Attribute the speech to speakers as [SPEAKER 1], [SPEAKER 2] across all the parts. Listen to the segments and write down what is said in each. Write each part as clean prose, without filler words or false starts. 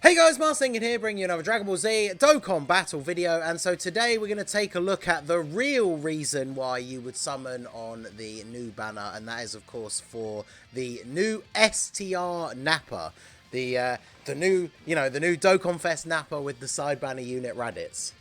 [SPEAKER 1] Hey guys, Marsingin here, bringing you another Dragon Ball Z Dokkan battle video, and so today we're going to take a look at the real reason why you would summon on the new banner, and that is of course for the new STR NAPPA, the new Dokkan Fest NAPPA with the side banner unit Raditz.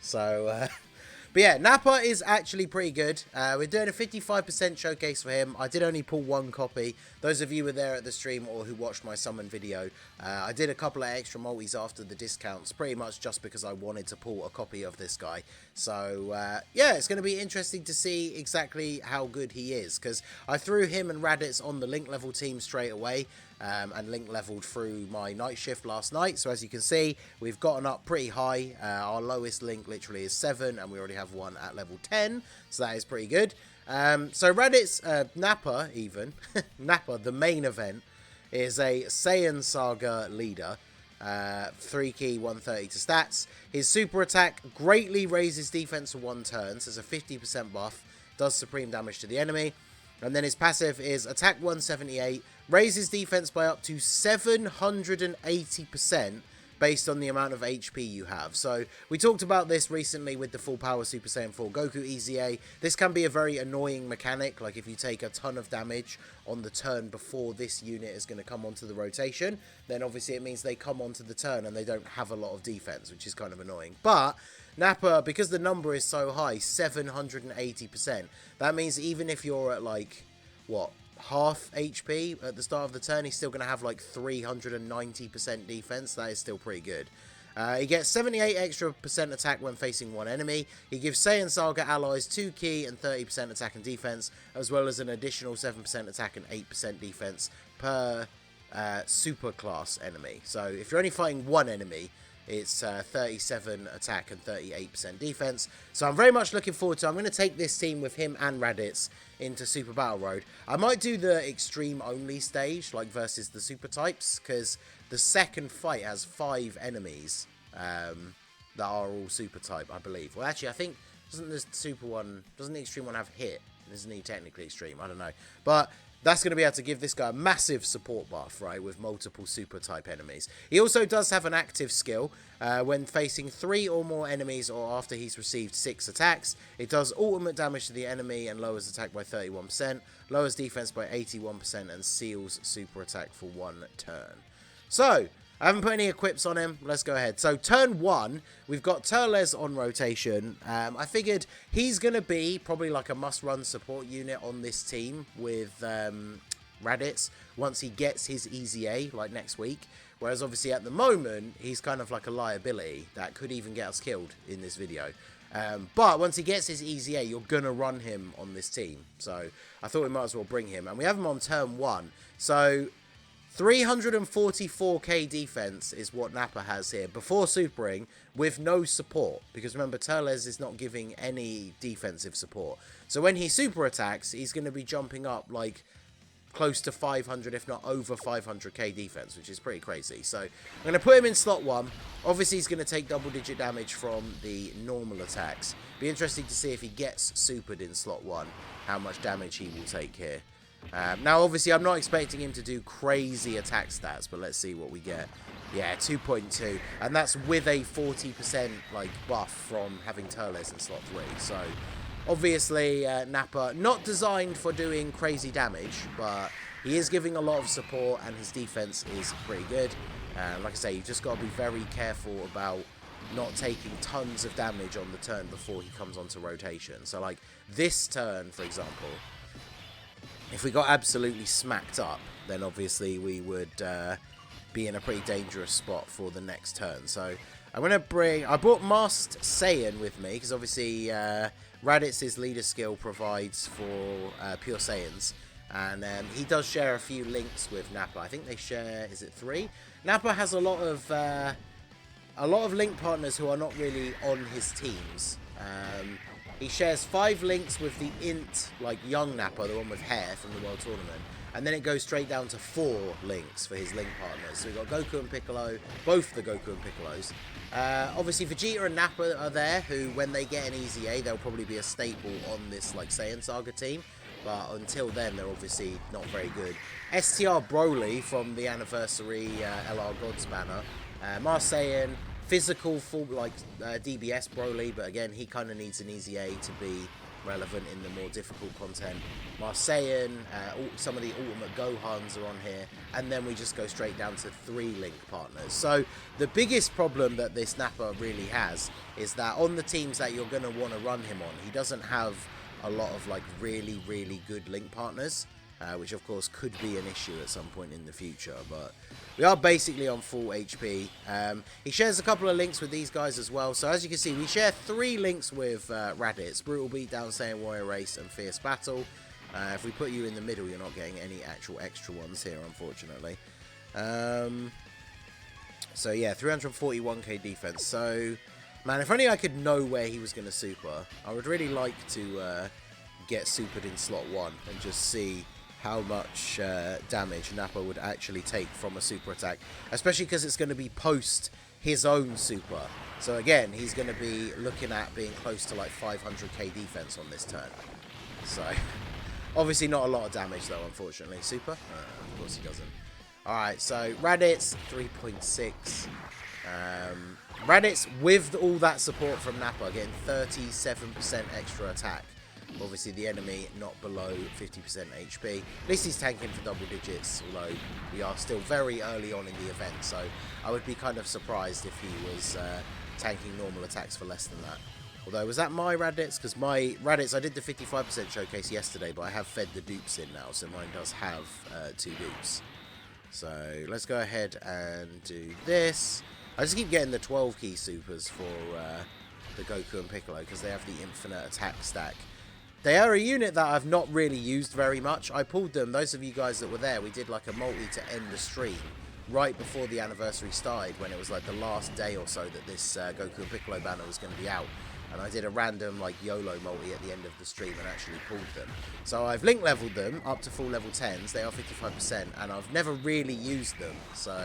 [SPEAKER 1] But yeah, Nappa is actually pretty good. We're doing a 55% showcase for him. I did only pull one copy. Those of you who were there at the stream or who watched my summon video, I did a couple of extra multis after the discounts, pretty much just because I wanted to pull a copy of this guy. So, yeah, it's going to be interesting to see exactly how good he is, because I threw him and Raditz on the link level team straight away. And link leveled through my night shift last night. So as you can see, we've gotten up pretty high. Our lowest link literally is 7, and we already have one at level 10. So that is pretty good. So Raditz, Nappa even, Nappa, the main event, is a Saiyan Saga leader. 3 key, 130 to stats. His super attack greatly raises defense for 1 turn. So it's a 50% buff. Does supreme damage to the enemy. And then his passive is attack 178, raises defense by up to 780% based on the amount of HP you have. So we talked about this recently with the full power Super Saiyan 4 Goku EZA. This can be a very annoying mechanic, like if you take a ton of damage on the turn before this unit is going to come onto the rotation, then obviously it means they come onto the turn and they don't have a lot of defense, which is kind of annoying. But Nappa, because the number is so high, 780%, that means even if you're at like, what, half HP at the start of the turn, he's still going to have like 390% defense. That is still pretty good. He gets 78 extra % attack when facing one enemy. He gives Saiyan Saga allies 2 key and 30% attack and defense, as well as an additional 7% attack and 8% defense per super class enemy. So if you're only fighting one enemy, it's 37 attack and 38% defense. So I'm very much looking forward to it. I'm going to take this team with him and Raditz into Super Battle Road. I might do the extreme only stage, like versus the super types, because the second fight has 5 enemies that are all super type, I believe. Well, actually, I think, doesn't the extreme one have hit? Isn't he technically extreme? I don't know. But that's going to be able to give this guy a massive support buff, right, with multiple super type enemies. He also does have an active skill. When facing 3 or more enemies or after he's received 6 attacks, it does ultimate damage to the enemy and lowers attack by 31%, lowers defense by 81%, and seals super attack for 1 turn. So I haven't put any equips on him. Let's go ahead. So turn 1, we've got Turles on rotation. I figured he's going to be probably like a must-run support unit on this team with Raditz once he gets his EZA, like next week. Whereas obviously at the moment, he's kind of like a liability that could even get us killed in this video. But once he gets his EZA, you're going to run him on this team. So I thought we might as well bring him. And we have him on turn 1. So 344k defense is what Nappa has here before supering with no support, because remember Turles is not giving any defensive support. So when he super attacks, he's going to be jumping up like close to 500, if not over 500k defense, which is pretty crazy. So I'm going to put him in slot 1. Obviously he's going to take double-digit damage from the normal attacks. Be interesting to see if he gets supered in slot 1, how much damage he will take here. Now, obviously, I'm not expecting him to do crazy attack stats, but let's see what we get. Yeah, 2.2, and that's with a 40% like buff from having Turles in slot 3. So, obviously, Nappa not designed for doing crazy damage, but he is giving a lot of support, and his defense is pretty good. Like I say, you've just got to be very careful about not taking tons of damage on the turn before he comes onto rotation. So, like this turn, for example, if we got absolutely smacked up, then obviously we would be in a pretty dangerous spot for the next turn. So I'm going to I brought Masked Saiyan with me, because obviously Raditz's leader skill provides for Pure Saiyans. And he does share a few links with Nappa. I think they share, is it 3? Nappa has a lot of link partners who are not really on his teams. He shares 5 links with the Int, like young Nappa, the one with hair from the World Tournament. And then it goes straight down to 4 links for his link partners. So we've got Goku and Piccolo, both the Goku and Piccolos. Obviously Vegeta and Nappa are there, who when they get an EZA, they'll probably be a staple on this like Saiyan Saga team. But until then, they're obviously not very good. STR Broly from the anniversary LR Gods banner Marseillan, physical, full like DBS Broly, but again, he kind of needs an easy A to be relevant in the more difficult content. Marseillan, some of the Ultimate Gohans are on here, and then we just go straight down to 3 Link partners. So the biggest problem that this Nappa really has is that on the teams that you're going to want to run him on, he doesn't have a lot of like really, really good Link partners. Which of course could be an issue at some point in the future, but we are basically on full HP. He shares a couple of links with these guys as well, so as you can see, we share 3 links with Raditz: Brutal Beatdown, Saiyan Warrior Race, and Fierce Battle. If we put you in the middle, you're not getting any actual extra ones here, unfortunately. So yeah, 341k defense. So, man, if only I could know where he was going to super. I would really like to get supered in slot 1 and just see how much damage Nappa would actually take from a super attack, especially because it's going to be post his own super. So again, he's going to be looking at being close to like 500k defense on this turn. So obviously not a lot of damage though, unfortunately. Super? Of course he doesn't. Alright, so Raditz 3.6. Raditz with all that support from Nappa getting 37% extra attack. Obviously the enemy not below 50% HP. At least he's tanking for double digits, although we are still very early on in the event, so I would be kind of surprised if he was tanking normal attacks for less than that. Although, was that my Raditz? Because my Raditz, I did the 55% showcase yesterday, but I have fed the dupes in now, so mine does have 2 dupes. So let's go ahead and do this. I just keep getting the 12 key supers for the Goku and Piccolo because they have the infinite attack stack. They are a unit that I've not really used very much. I pulled them, those of you guys that were there, we did like a multi to end the stream right before the anniversary started, when it was like the last day or so that this Goku and Piccolo banner was going to be out. And I did a random like YOLO multi at the end of the stream and actually pulled them. So I've link leveled them up to full level 10s, they are 55%, and I've never really used them. So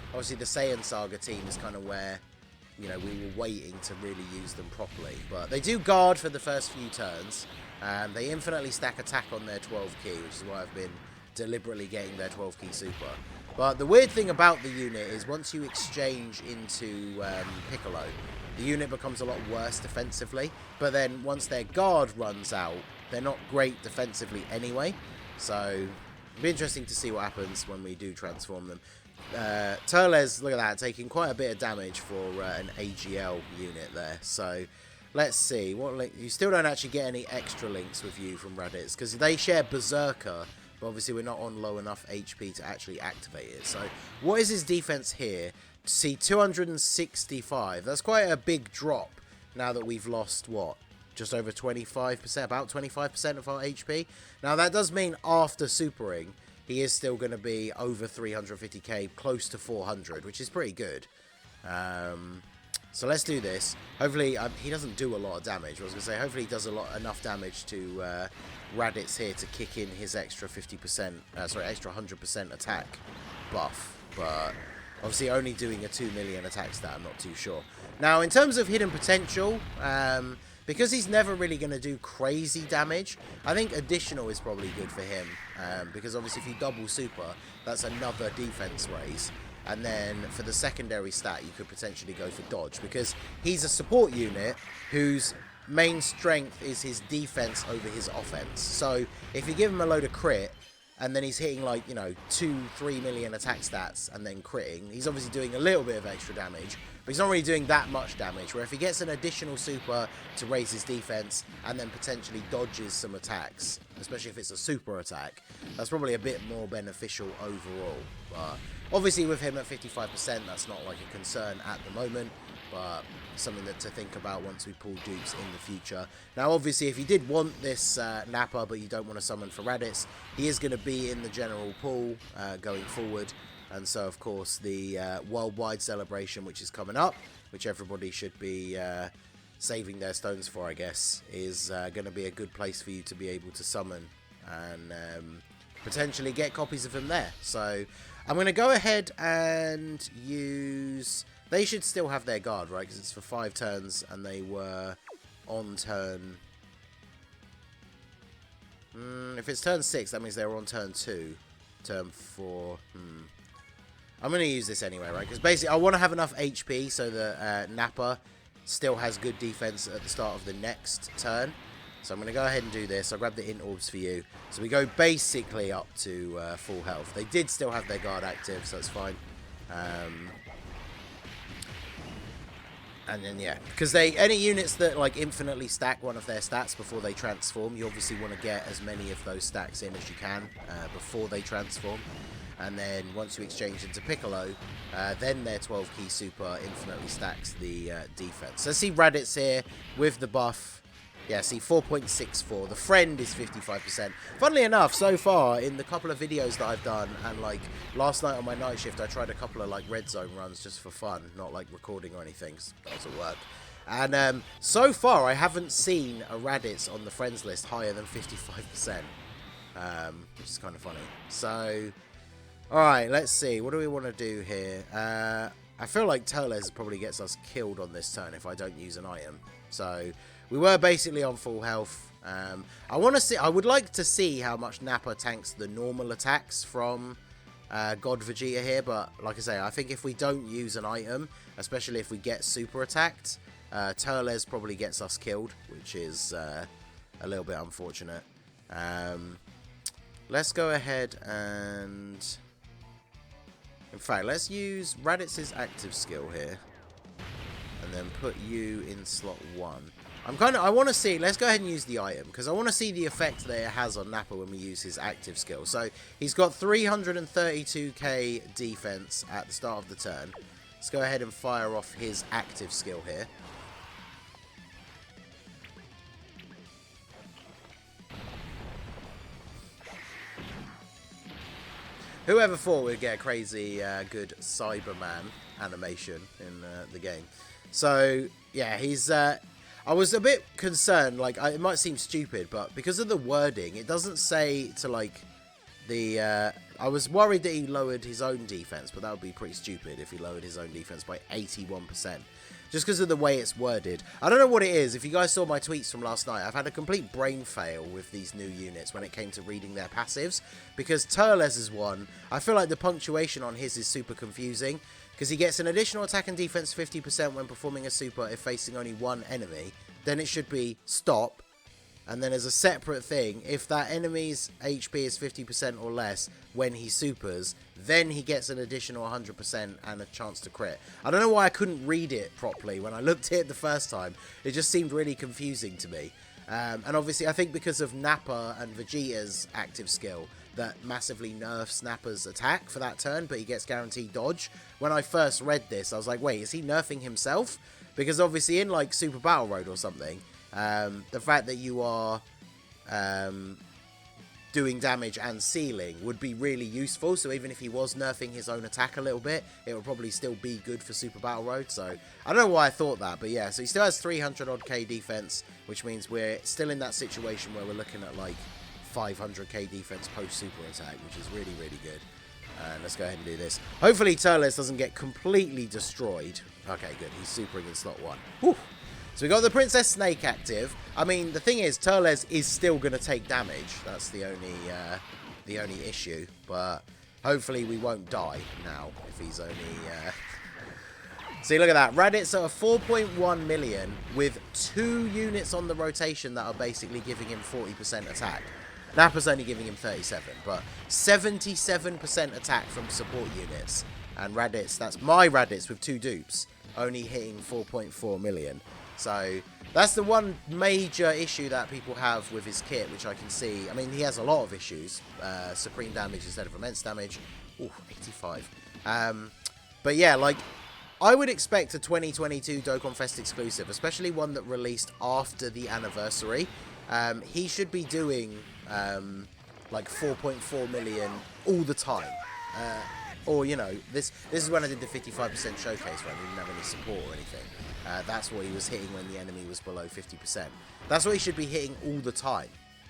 [SPEAKER 1] obviously the Saiyan Saga team is kind of where, you know, we were waiting to really use them properly. But they do guard for the first few turns. They infinitely stack attack on their 12 key, which is why I've been deliberately getting their 12 key super. But the weird thing about the unit is once you exchange into Piccolo, the unit becomes a lot worse defensively. But then once their guard runs out, they're not great defensively anyway. So it'll be interesting to see what happens when we do transform them. Turles, look at that, taking quite a bit of damage for an AGL unit there. So let's see, what link? You still don't actually get any extra links with you from Raditz, because they share Berserker, but obviously we're not on low enough HP to actually activate it. So what is his defense here? See, 265. That's quite a big drop now that we've lost, what, just over 25%, about 25% of our HP. Now that does mean after supering, he is still going to be over 350k, close to 400, which is pretty good. So let's do this. Hopefully, he doesn't do a lot of damage. I was going to say, hopefully he does enough damage to Raditz here to kick in his extra 50%, extra 100% attack buff. But obviously only doing a 2 million attack stat, I'm not too sure. Now, in terms of hidden potential, because he's never really going to do crazy damage, I think additional is probably good for him. Because obviously if you double super, that's another defense raise. And then for the secondary stat, you could potentially go for dodge, because he's a support unit whose main strength is his defense over his offense. So if you give him a load of crit, and then he's hitting like, you know, 2-3 million attack stats and then critting, he's obviously doing a little bit of extra damage, but he's not really doing that much damage. Where if he gets an additional super to raise his defense and then potentially dodges some attacks, especially if it's a super attack, that's probably a bit more beneficial overall. But obviously with him at 55%, that's not like a concern at the moment, but something to think about once we pull dupes in the future. Now obviously if you did want this Nappa but you don't want to summon for Raditz, he is going to be in the general pool going forward. And so of course the worldwide celebration, which is coming up, which everybody should be saving their stones for, I guess, is going to be a good place for you to be able to summon and potentially get copies of him there. So I'm going to go ahead and use... They should still have their guard, right? Because it's for 5 turns, and they were on turn... if it's turn 6, that means they were on turn 2. Turn 4... I'm going to use this anyway, right? Because basically I want to have enough HP so that Nappa still has good defense at the start of the next turn. So I'm going to go ahead and do this. I'll grab the int orbs for you. So we go basically up to full health. They did still have their guard active, so that's fine. And then, yeah, because any units that, like, infinitely stack one of their stats before they transform, you obviously want to get as many of those stacks in as you can before they transform. And then once you exchange into Piccolo, then their 12-key super infinitely stacks the defense. So see Raditz here with the buff. Yeah, see, 4.64. The friend is 55%. Funnily enough, so far, in the couple of videos that I've done, and, like, last night on my night shift, I tried a couple of, like, red zone runs just for fun, not, like, recording or anything, because that doesn't work. And so far, I haven't seen a Raditz on the friends list higher than 55%, which is kind of funny. So, alright, let's see. What do we want to do here? I feel like Turles probably gets us killed on this turn if I don't use an item. So, we were basically on full health. I would like to see how much Nappa tanks the normal attacks from God Vegeta here, but like I say, I think if we don't use an item, especially if we get super attacked, Turles probably gets us killed, which is a little bit unfortunate. Let's go ahead and... In fact, let's use Raditz's active skill here. And then put you in slot 1. I want to see, let's go ahead and use the item, because I want to see the effect that it has on Nappa when we use his active skill. So, he's got 332k defense at the start of the turn. Let's go ahead and fire off his active skill here. Whoever thought we'd get a crazy good Cyberman animation in the game. So, yeah, he's... I was a bit concerned, like, it might seem stupid, but because of the wording, it doesn't say to, like, the... I was worried that he lowered his own defense, but that would be pretty stupid if he lowered his own defense by 81%. Just because of the way it's worded. I don't know what it is. If you guys saw my tweets from last night, I've had a complete brain fail with these new units when it came to reading their passives. Because Turles' one, I feel like the punctuation on his is super confusing. Because he gets an additional attack and defense 50% when performing a super if facing only one enemy. Then it should be stop. And then as a separate thing, if that enemy's HP is 50% or less when he supers, then he gets an additional 100% and a chance to crit. I don't know why I couldn't read it properly when I looked at it the first time. It just seemed really confusing to me. And obviously, I think because of Nappa and Vegeta's active skill, that massively nerfs Nappa's attack for that turn, but he gets guaranteed dodge. When I first read this, I was like, wait, is he nerfing himself? Because obviously in, like, Super Battle Road or something, the fact that you are doing damage and sealing would be really useful. So even if he was nerfing his own attack a little bit, it would probably still be good for Super Battle Road. So I don't know why I thought that, but yeah. So he still has 300 odd K defense, which means we're still in that situation where we're looking at like 500k defense post super attack, which is really, really good. Let's go ahead and do this. Hopefully Turles doesn't get completely destroyed. Okay, good. He's supering in slot 1. Whew. So we got the Princess Snake active. I mean, the thing is, Turles is still going to take damage. That's the only issue. But hopefully we won't die now if he's only... See, look at that. Raditz at a 4.1 million with 2 units on the rotation that are basically giving him 40% attack. Nappa's only giving him 37, but 77% attack from support units. And Raditz, that's my Raditz with 2 dupes, only hitting 4.4 million. So that's the one major issue that people have with his kit, which I can see. I mean, he has a lot of issues. Supreme damage instead of immense damage. Ooh, 85. But yeah, like, I would expect a 2022 Dokkan Fest exclusive, especially one that released after the anniversary. He should be doing like 4.4 million all the time. Or, you know, this is when I did the 55% showcase when we didn't have any support or anything. That's what he was hitting when the enemy was below 50%. That's what he should be hitting all the time,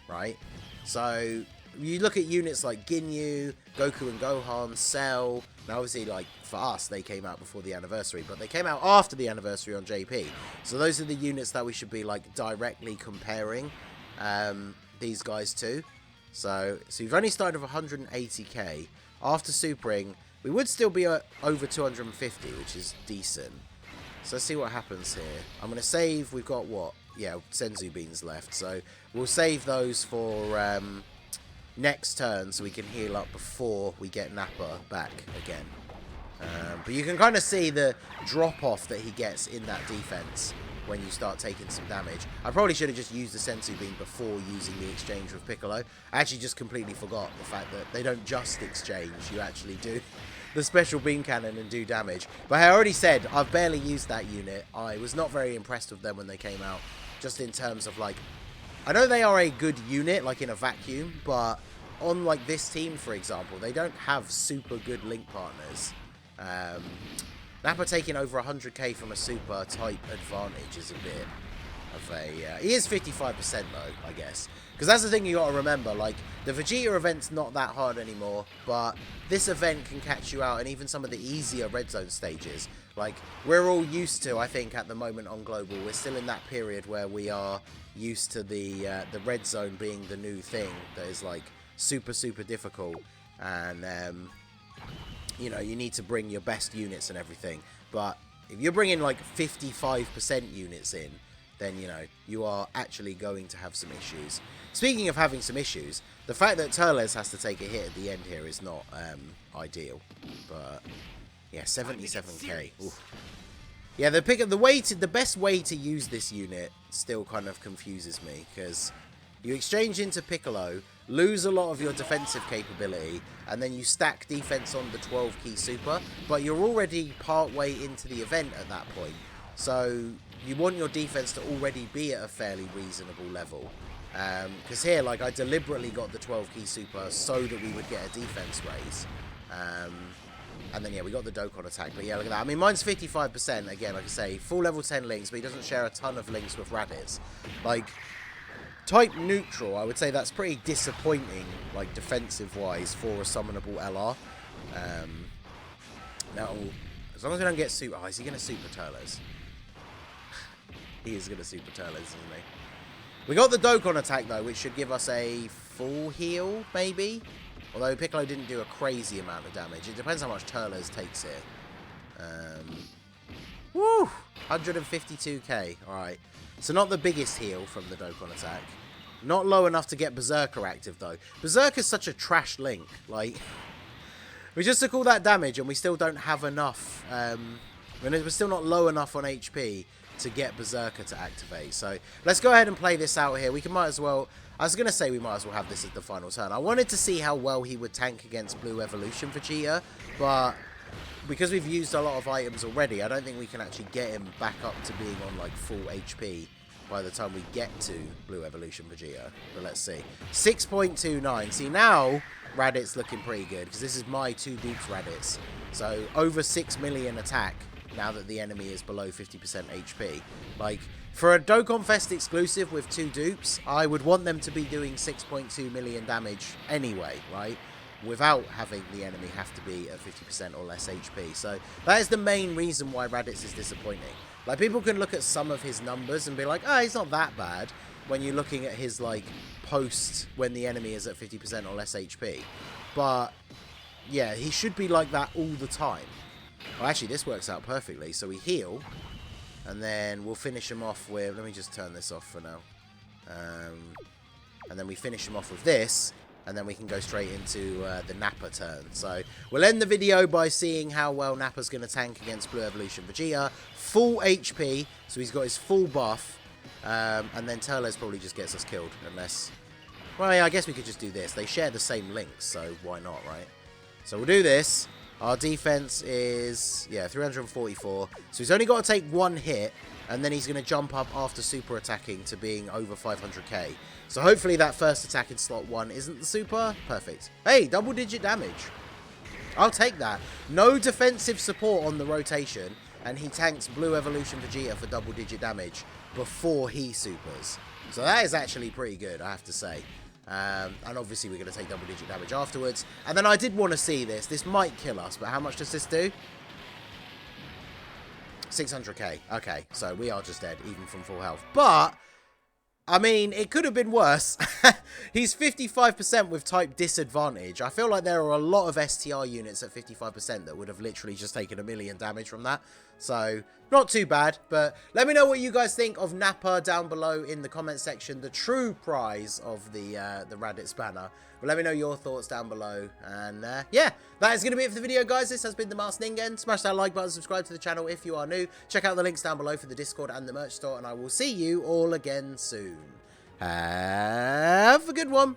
[SPEAKER 1] right? So, you look at units like Ginyu, Goku and Gohan, Cell. Now, obviously, like, for us, they came out before the anniversary, but they came out after the anniversary on JP. So those are the units that we should be, like, directly comparing these guys to. So you've only started with 180k. After supering, We would still be over 250, which is decent. So let's see what happens here. I'm going to save. We've got what? Yeah, Senzu beans left. So we'll save those for next turn so we can heal up before we get Nappa back again. But you can kind of see the drop-off that he gets in that defense when you start taking some damage. I probably should have just used the Senzu Bean before using the exchange with Piccolo. I actually just completely forgot the fact that they don't just exchange. You actually do the special beam cannon and do damage. But I already said I've barely used that unit. I was not very impressed with them when they came out, just in terms of, like, I know they are a good unit, like, in a vacuum, but on, like, this team, for example, they don't have super good link partners. Nappa taking over 100k from a super type advantage is a bit of a... he is 55% though, I guess. Because that's the thing you got to remember, like, the Vegeta event's not that hard anymore, but this event can catch you out in even some of the easier red zone stages. Like, we're all used to, I think, at the moment on Global, we're still in that period where we are used to the red zone being the new thing that is, like, super, super difficult. And, you know, you need to bring your best units and everything. But if you're bringing like 55% units in, then, you know, you are actually going to have some issues. Speaking of having some issues, the fact that Turles has to take a hit at the end here is not ideal. But yeah, 77k. Oof. Yeah, the best way to use this unit still kind of confuses me, because you exchange into Piccolo, lose a lot of your defensive capability, and then you stack defense on the 12 key super, but you're already part way into the event at that point. So you want your defense to already be at a fairly reasonable level. Because here, like, I deliberately got the 12 key super so that we would get a defense raise. And then, yeah, we got the Dokkan attack. But yeah, look at that. I mean, mine's 55%. Again, like I say, full level 10 links, but he doesn't share a ton of links with Raditz. Like, type neutral, I would say that's pretty disappointing, like, defensive-wise for a summonable LR. Now, as long as we don't get super... Oh, is he going to super Turles? He is going to super Turles, isn't he? We got the Dokkan attack, though, which should give us a full heal, maybe? Although Piccolo didn't do a crazy amount of damage. It depends how much Turles takes here. Woo! 152k. Alright. So not the biggest heal from the Dokkan attack. Not low enough to get Berserker active, though. Berserker's such a trash link. Like, we just took all that damage and we still don't have enough. We're still not low enough on HP to get Berserker to activate. So let's go ahead and play this out here. We might as well... I was going to say we might as well have this as the final turn. I wanted to see how well he would tank against Blue Evolution Vegeta, but because we've used a lot of items already, I don't think we can actually get him back up to being on, like, full HP by the time we get to Blue Evolution Vegeta. But let's see. 6.29. See, now Raditz looking pretty good, because this is my 2 dupes Raditz. So over 6 million attack now that the enemy is below 50% HP. Like, for a Dokkan Fest exclusive with 2 dupes, I would want them to be doing 6.2 million damage anyway, right? Without having the enemy have to be at 50% or less HP. So that is the main reason why Raditz is disappointing. Like, people can look at some of his numbers and be like, oh, he's not that bad, when you're looking at his, like, post when the enemy is at 50% or less HP. But, yeah, he should be like that all the time. Well, actually, this works out perfectly. So we heal, and then we'll finish him off with... Let me just turn this off for now. And then we finish him off with this, and then we can go straight into the Nappa turn. So we'll end the video by seeing how well Nappa's going to tank against Blue Evolution Vegeta. Full HP, so he's got his full buff. And then Turles probably just gets us killed, unless... Well, yeah, I guess we could just do this. They share the same links, so why not, right? So we'll do this. Our defense is, yeah, 344. So he's only got to take 1 hit, and then he's going to jump up after super attacking to being over 500k. So hopefully that first attack in slot 1 isn't the super. Perfect. Hey, double-digit damage. I'll take that. No defensive support on the rotation, and he tanks Blue Evolution Vegeta for double-digit damage before he supers. So that is actually pretty good, I have to say. And obviously we're going to take double-digit damage afterwards. And then I did want to see this. This might kill us, but how much does this do? 600k. Okay, so we are just dead, even from full health. But I mean, it could have been worse. He's 55% with type disadvantage. I feel like there are a lot of STR units at 55% that would have literally just taken 1,000,000 damage from that. So, not too bad. But let me know what you guys think of Nappa down below in the comment section. The true prize of the Raditz banner. But let me know your thoughts down below. And yeah, that is going to be it for the video, guys. This has been the Masked Ningen. Smash that like button, subscribe to the channel if you are new. Check out the links down below for the Discord and the merch store. And I will see you all again soon. Have a good one.